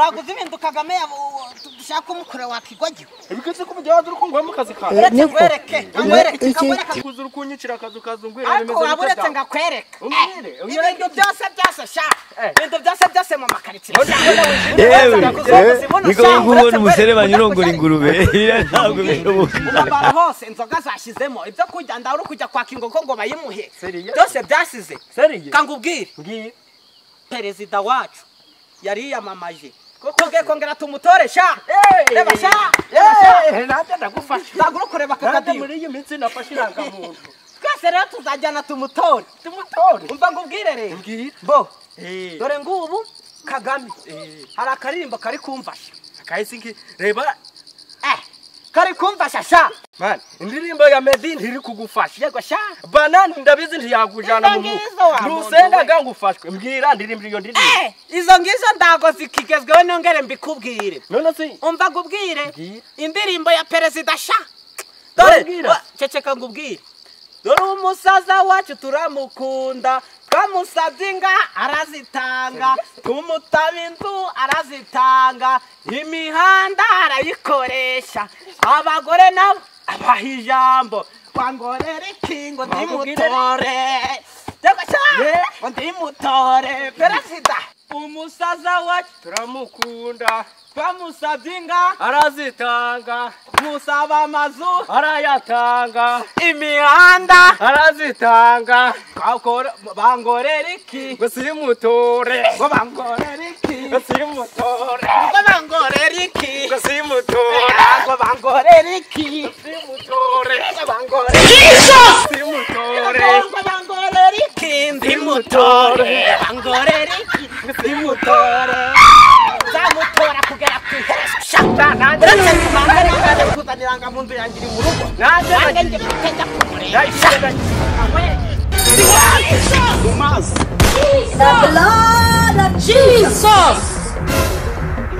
baguze ibintu Kagame dushaka umukure wa Kigogi ibiketse ko mujya waduru kungwa mu kazi kawe ngwereke kuzuru kunyicira akazu kazungwira ariko waburetse ngakwereka ibintu byose sha ibintu byose mu makaritsiye niko ngubona umusere banyurongora ingurube ntabwo bishoboka ubabara hose inzoga zashizemo ibyo kujya ndabura kujya kwaka ingoko ngo bayimuhe byose byasize kangubwire perezida wacu yari yamamaje Koge kongera tumutore sha reba sha nate ndagufasha ndagura kureba Kagame muri iyi minsi nafashiranga muntu twese rero tuzajyana tumutore umva ngubwire rero bo dore ngubu Kagame hari akaririmbo kari kumfasha akayisingi reba kari kumfasha sha man indirimbo ya Medin iri kugufasha yego sha banani ndabizi ntiyakujana mu rusenga gangufashwe mbwira ndirimbo iyo ndirimbo izo ngizo ndago zikigezweho nongere mbikubwire none si umva ngubwire indirimbo ya perezida sha dore ceceka ngubwire dore umusaza wacu turamukunda twamusabye inga arazitanga tumutabinzu arazitanga imihanda arayikoresha abagore nabo abaha ijambo wangorera ikingo ndimutore ndimutore perezida umusaza wacu turamukunda twamusabye inga arazitanga musaba amazu arayatanga imihanda arazitanga bangorera iki ngo simutore ngo bangorera iki ngo simutore ngo bangorera iki ngo simutore ngo bangorera iki simutore ngo bangorera simutore ngo bangorera iki ndimutore bangorera iki ndimutore zamutora kugera ku iherezo shaka nanjye nanjye kuzaniranga mu nzu yanjye mu rugo nanjye njye kujya kumureba The blood of Jesus.